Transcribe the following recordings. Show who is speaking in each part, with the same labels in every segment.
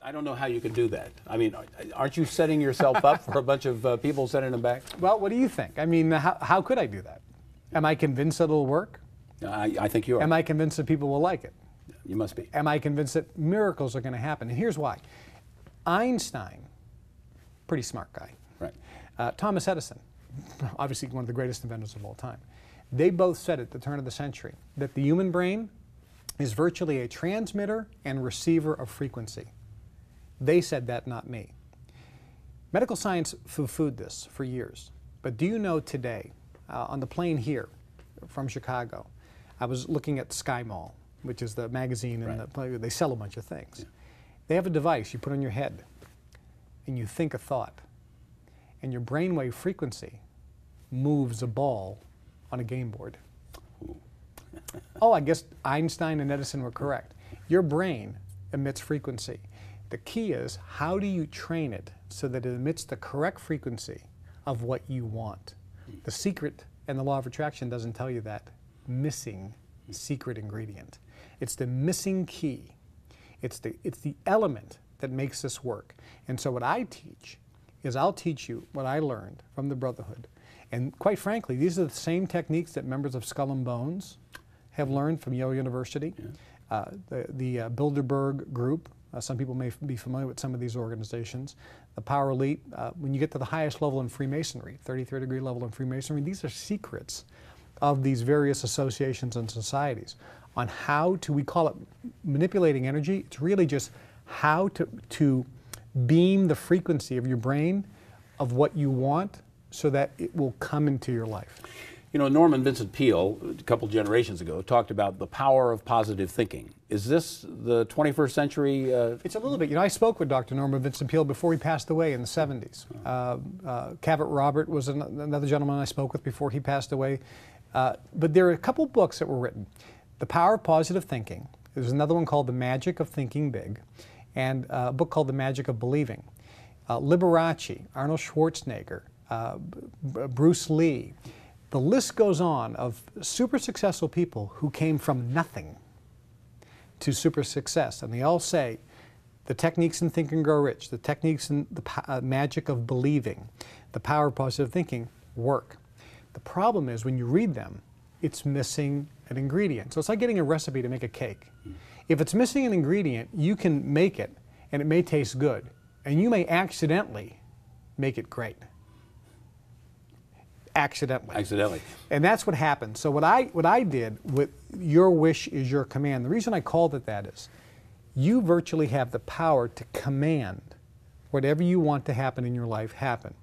Speaker 1: I don't know how you can do that. I mean, aren't you setting yourself up for a bunch of people sending them back?
Speaker 2: Well, what do you think? I mean, how could I do that? Am I convinced that it'll work?
Speaker 1: I think you are.
Speaker 2: Am I convinced that people will like it?
Speaker 1: You must be.
Speaker 2: Am I convinced that miracles are going to happen? And here's why. Einstein, pretty smart guy.
Speaker 1: Right.
Speaker 2: Thomas Edison, obviously one of the greatest inventors of all time. They both said at the turn of the century that the human brain is virtually a transmitter and receiver of frequency. They said that, not me. Medical science poo-pooed this for years. But do you know today, on the plane here from Chicago, I was looking at Sky Mall, which is the magazine, and they sell a bunch of things. Yeah. They have a device you put on your head, and you think a thought, and your brainwave frequency moves a ball on a game board. Oh, I guess Einstein and Edison were correct. Your brain emits frequency. The key is, how do you train it so that it emits the correct frequency of what you want? The secret and the law of attraction doesn't tell you that missing secret ingredient. It's the missing key. It's the element that makes this work. And so what I teach is I'll teach you what I learned from the Brotherhood. And quite frankly, these are the same techniques that members of Skull and Bones have learned from Yale University. Yeah. The Bilderberg Group, some people may be familiar with some of these organizations. The Power Elite, when you get to the highest level in Freemasonry, 33rd degree level in Freemasonry, these are secrets of these various associations and societies on how to, we call it manipulating energy. It's really just how to beam the frequency of your brain of what you want so that it will come into your life.
Speaker 1: You know, Norman Vincent Peale, a couple generations ago, talked about the power of positive thinking. Is this the 21st century?
Speaker 2: It's a little bit. You know, I spoke with Dr. Norman Vincent Peale before he passed away in the 70s. Cavett Robert was another gentleman I spoke with before he passed away. But there are a couple books that were written. The Power of Positive Thinking. There's another one called The Magic of Thinking Big, and a book called The Magic of Believing. Liberace, Arnold Schwarzenegger, Bruce Lee. The list goes on of super successful people who came from nothing to super success. And they all say the techniques in Think and Grow Rich, the techniques in the magic of believing, the power of positive thinking work. The problem is when you read them, it's missing an ingredient. So it's like getting a recipe to make a cake. If it's missing an ingredient, you can make it and it may taste good. And you may accidentally make it great. Accidentally. And that's what happened. So what I did with your wish is your command, the reason I called it that is you virtually have the power to command whatever you want to happen in your life happen.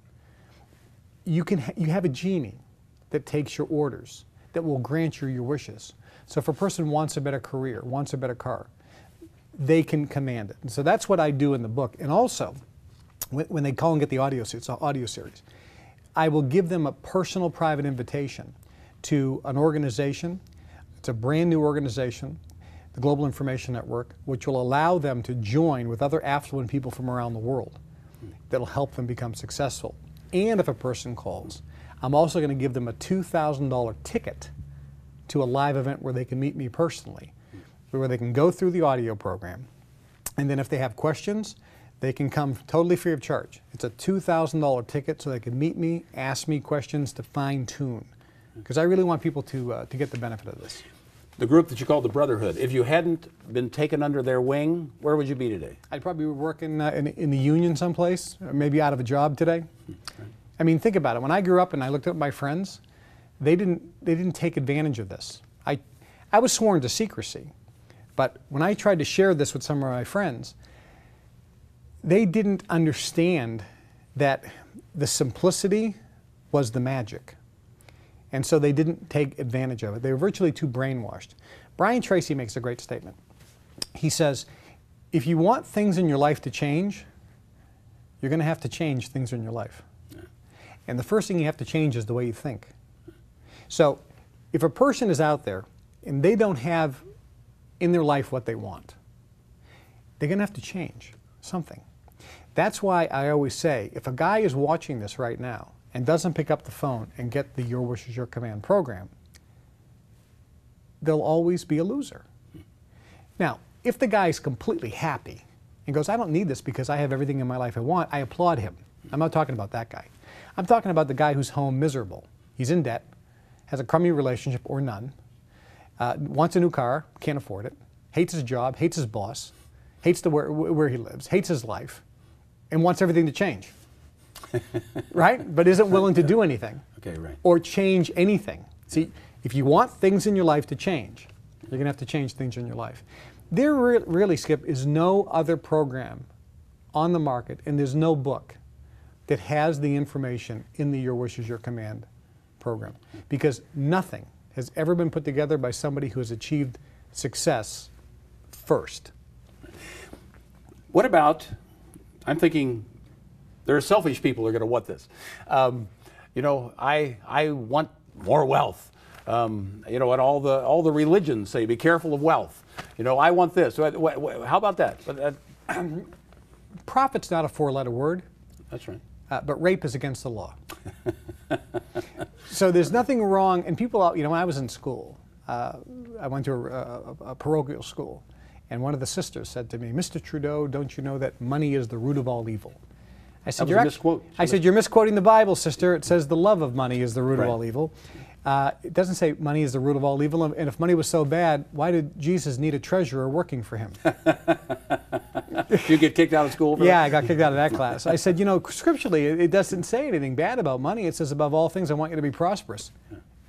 Speaker 2: You have a genie that takes your orders, that will grant you your wishes. So if a person wants a better career, wants a better car, they can command it. And so that's what I do in the book. And also, when they call and get the audio series, it's an audio series, I will give them a personal private invitation to an organization. It's a brand new organization, the Global Information Network, which will allow them to join with other affluent people from around the world that'll help them become successful. And if a person calls, I'm also going to give them a $2,000 ticket to a live event where they can meet me personally, where they can go through the audio program. And then if they have questions, they can come totally free of charge. It's a $2,000 ticket so they can meet me, ask me questions to fine-tune. Because I really want people to get the benefit of this.
Speaker 1: The group that you call the Brotherhood, if you hadn't been taken under their wing, where would you be today?
Speaker 2: I'd probably be working in the union someplace, or maybe out of a job today. I mean, think about it. When I grew up and I looked at my friends, they didn't take advantage of this. I was sworn to secrecy, but when I tried to share this with some of my friends, they didn't understand that the simplicity was the magic. And so they didn't take advantage of it. They were virtually too brainwashed. Brian Tracy makes a great statement. He says, if you want things in your life to change, you're going to have to change things in your life. And the first thing you have to change is the way you think. So if a person is out there and they don't have in their life what they want, they're going to have to change something. That's why I always say, if a guy is watching this right now and doesn't pick up the phone and get the Your Wish is Your Command program, they'll always be a loser. Now, if the guy is completely happy and goes, I don't need this because I have everything in my life I want, I applaud him. I'm not talking about that guy. I'm talking about the guy who's home miserable. He's in debt, has a crummy relationship or none, wants a new car, can't afford it, hates his job, hates his boss, hates where he lives, hates his life, and wants everything to change. Right? But isn't willing to do anything.
Speaker 1: Okay, right.
Speaker 2: Or change anything. See, if you want things in your life to change, you're going to have to change things in your life. There really, Skip, is no other program on the market, and there's no book that has the information in the Your Wish is Your Command program. Because nothing has ever been put together by somebody who has achieved success first.
Speaker 1: What about, I'm thinking, there are selfish people who are going to want this. You know, I want more wealth. You know, and all the religions say, be careful of wealth. You know, I want this. How about that?
Speaker 2: Profit's not a four-letter word.
Speaker 1: That's right.
Speaker 2: But rape is against the law. So there's nothing wrong. And people, you know, when I was in school, I went to a parochial school, and one of the sisters said to me, Mr. Trudeau, don't you know that money is the root of all evil? I said, you're misquoting the Bible, sister. It says the love of money is the root of all evil. It doesn't say money is the root of all evil. And if money was so bad, why did Jesus need a treasurer working for him?
Speaker 1: Did you get kicked out of school for that?
Speaker 2: Yeah, I got kicked out of that class. I said, you know, scripturally, it doesn't say anything bad about money. It says, above all things, I want you to be prosperous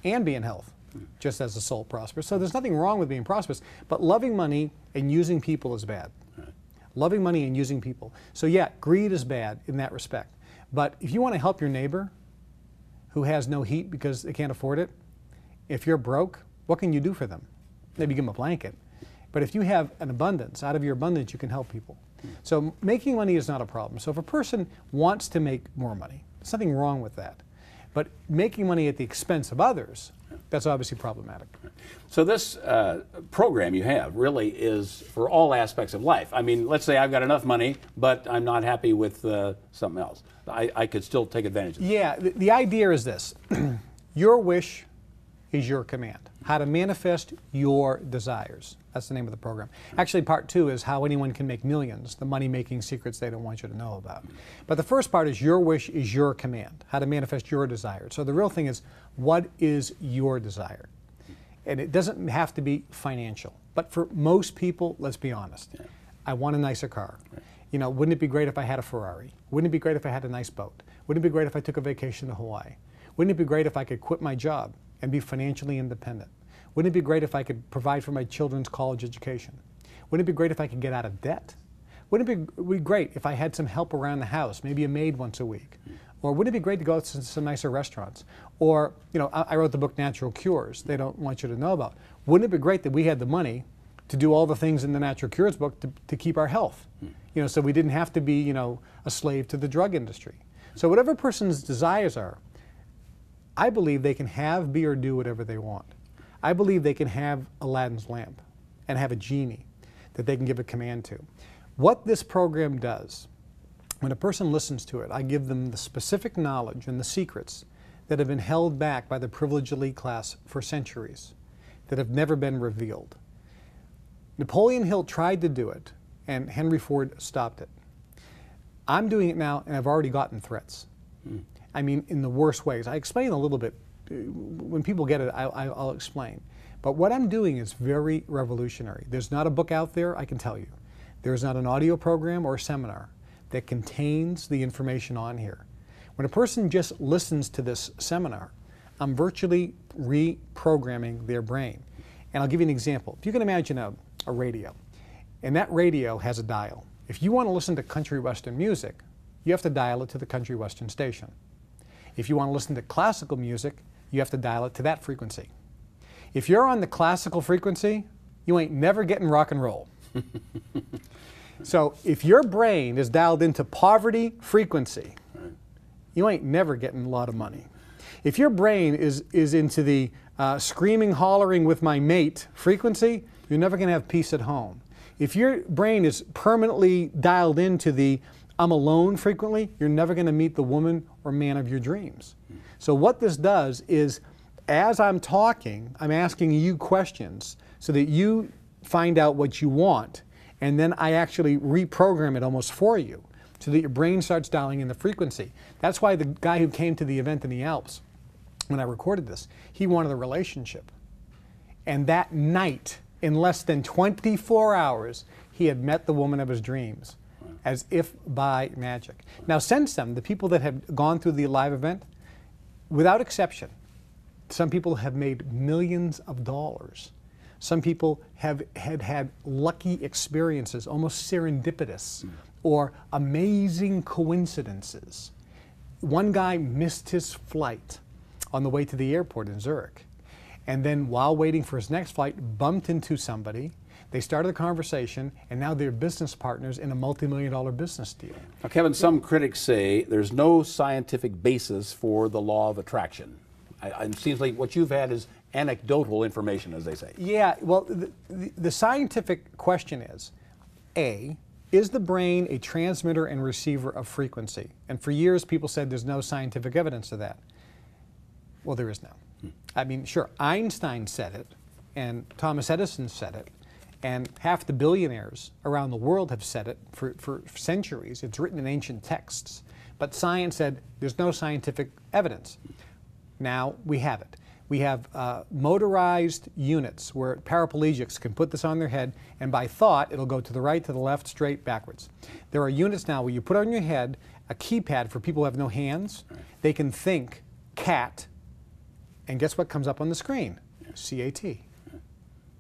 Speaker 2: and be in health, just as the soul prospers. So there's nothing wrong with being prosperous. But loving money and using people is bad. Loving money and using people. So yeah, greed is bad in that respect. But if you want to help your neighbor who has no heat because they can't afford it, if you're broke, what can you do for them? Maybe give them a blanket. But if you have an abundance, out of your abundance you can help people. So making money is not a problem. So if a person wants to make more money, there's nothing wrong with that. But making money at the expense of others, that's obviously problematic.
Speaker 1: So this program you have really is for all aspects of life. I mean, let's say I've got enough money, but I'm not happy with something else. I could still take advantage of it.
Speaker 2: Yeah, the idea is this. Your wish is your command. How to manifest your desires. That's the name of the program. Actually, part 2 is how anyone can make millions, the money-making secrets they don't want you to know about. But the first part is your wish is your command, how to manifest your desire. So the real thing is, what is your desire? And it doesn't have to be financial. But for most people, let's be honest, I want a nicer car. You know, wouldn't it be great if I had a Ferrari? Wouldn't it be great if I had a nice boat? Wouldn't it be great if I took a vacation to Hawaii? Wouldn't it be great if I could quit my job and be financially independent? Wouldn't it be great if I could provide for my children's college education? Wouldn't it be great if I could get out of debt? Wouldn't it be great if I had some help around the house, maybe a maid once a week? Or wouldn't it be great to go out to some nicer restaurants? Or, you know, I wrote the book Natural Cures they don't want you to know about. Wouldn't it be great that we had the money to do all the things in the Natural Cures book to keep our health? You know, so we didn't have to be, you know, a slave to the drug industry. So whatever a person's desires are, I believe they can have, be, or do whatever they want. I believe they can have Aladdin's lamp and have a genie that they can give a command to. What this program does, when a person listens to it, I give them the specific knowledge and the secrets that have been held back by the privileged elite class for centuries, that have never been revealed. Napoleon Hill tried to do it, and Henry Ford stopped it. I'm doing it now, and I've already gotten threats. I mean, in the worst ways. I explain a little bit. When people get it, I'll explain. But what I'm doing is very revolutionary. There's not a book out there, I can tell you. There's not an audio program or a seminar that contains the information on here. When a person just listens to this seminar, I'm virtually reprogramming their brain. And I'll give you an example. If you can imagine a radio, and that radio has a dial. If you want to listen to country western music, you have to dial it to the country western station. If you want to listen to classical music, you have to dial it to that frequency. If you're on the classical frequency, you ain't never getting rock and roll. So if your brain is dialed into poverty frequency, you ain't never getting a lot of money. If your brain is into the screaming, hollering with my mate frequency, you're never going to have peace at home. If your brain is permanently dialed into the I'm alone frequently, you're never going to meet the woman or man of your dreams. So what this does is, as I'm talking, I'm asking you questions so that you find out what you want, and then I actually reprogram it almost for you so that your brain starts dialing in the frequency. That's why the guy who came to the event in the Alps, when I recorded this, he wanted a relationship. And that night, in less than 24 hours, he had met the woman of his dreams, as if by magic. Now, since then, the people that have gone through the live event, without exception, some people have made millions of dollars. Some people have had lucky experiences, almost serendipitous, or amazing coincidences. One guy missed his flight on the way to the airport in Zurich, and then while waiting for his next flight, bumped into somebody. They started a conversation, and now they're business partners in a multi-million-dollar business deal.
Speaker 1: Now, Kevin, some critics say there's no scientific basis for the law of attraction. It seems like what you've had is anecdotal information, as they say.
Speaker 2: Yeah, well, the scientific question is, A, is the brain a transmitter and receiver of frequency? And for years, people said there's no scientific evidence of that. Well, there is now. I mean, sure, Einstein said it, and Thomas Edison said it, and half the billionaires around the world have said it for centuries. It's written in ancient texts. But science said there's no scientific evidence. Now we have it. We have motorized units where paraplegics can put this on their head, and by thought, it'll go to the right, to the left, straight, backwards. There are units now where you put on your head a keypad for people who have no hands. They can think cat, and guess what comes up on the screen? C-A-T.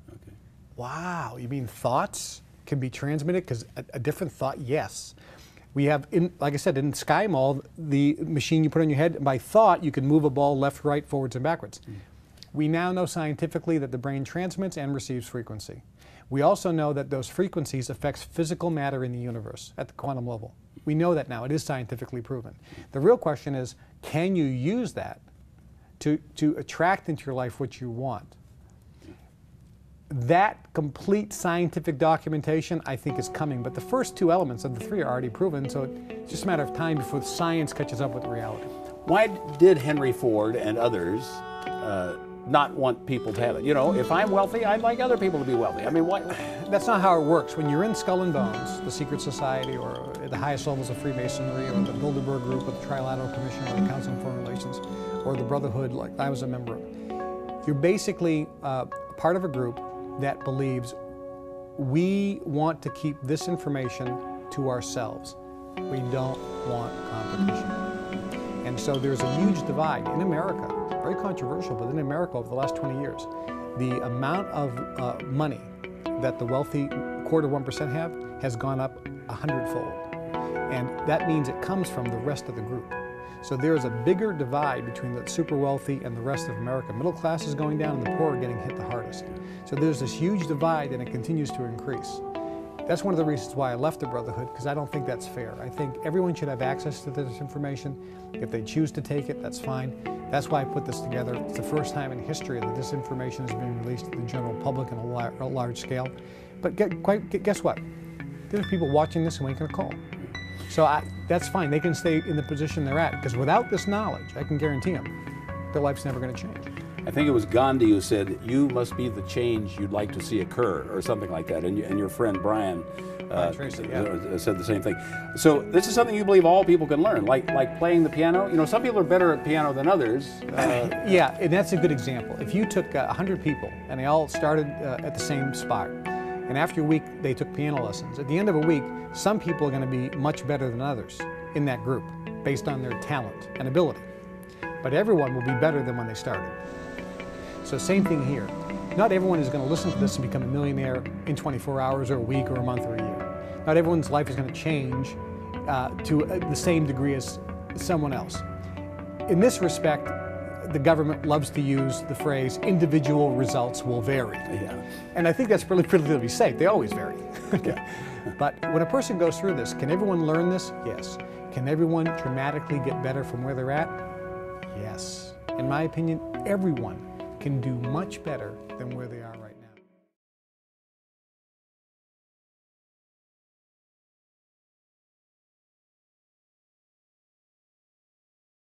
Speaker 1: Okay.
Speaker 2: Wow, you mean thoughts can be transmitted? Because a different thought, yes. We have, like I said, in Sky Mall, the machine you put on your head, and by thought, you can move a ball left, right, forwards, and backwards. We now know scientifically that the brain transmits and receives frequency. We also know that those frequencies affects physical matter in the universe at the quantum level. We know that now. It is scientifically proven. The real question is, can you use that to attract into your life what you want? That complete scientific documentation, I think, is coming. But the first two elements of the three are already proven, so it's just a matter of time before science catches up with reality.
Speaker 1: Why did Henry Ford and others not want people to have it? You know, if I'm wealthy, I'd like other people to be wealthy. I mean, why?
Speaker 2: That's not how it works. When you're in Skull and Bones, the secret society, or at the highest levels of Freemasonry, or the Bilderberg Group, or the Trilateral Commission, or the Council on Foreign Relations, or the Brotherhood, like I was a member of, you're basically part of a group that believes we want to keep this information to ourselves. We don't want competition. And so there's a huge divide in America, very controversial, but in America over the last 20 years, the amount of money that the wealthy quarter 1% have has gone up 100-fold. And that means it comes from the rest of the group. So there is a bigger divide between the super wealthy and the rest of America. Middle class is going down and the poor are getting hit the hardest. So there's this huge divide and it continues to increase. That's one of the reasons why I left the Brotherhood, because I don't think that's fair. I think everyone should have access to this information. If they choose to take it, that's fine. That's why I put this together. It's the first time in history that this information is being released to the general public on a large scale. But guess what? There's people watching this and making a call. So that's fine. They can stay in the position they're at, because without this knowledge, I can guarantee them, their life's never going to change.
Speaker 1: I think it was Gandhi who said, "You must be the change you'd like to see occur," or something like that. And your friend Brian
Speaker 2: Tracy,
Speaker 1: said the same thing. So this is something you believe all people can learn, like playing the piano. You know, some people are better at piano than others.
Speaker 2: Yeah, and that's a good example. If you took 100 people and they all started at the same spot, and after a week they took piano lessons, at the end of a week, some people are going to be much better than others in that group based on their talent and ability. But everyone will be better than when they started. So same thing here. Not everyone is going to listen to this and become a millionaire in 24 hours or a week or a month or a year. Not everyone's life is going to change to the same degree as someone else. In this respect, the government loves to use the phrase, individual results will vary.
Speaker 1: Yeah.
Speaker 2: And I think that's relatively safe. They always vary.
Speaker 1: Yeah.
Speaker 2: But when a person goes through this, can everyone learn this? Yes. Can everyone dramatically get better from where they're at? Yes. In my opinion, everyone can do much better than where they are right now.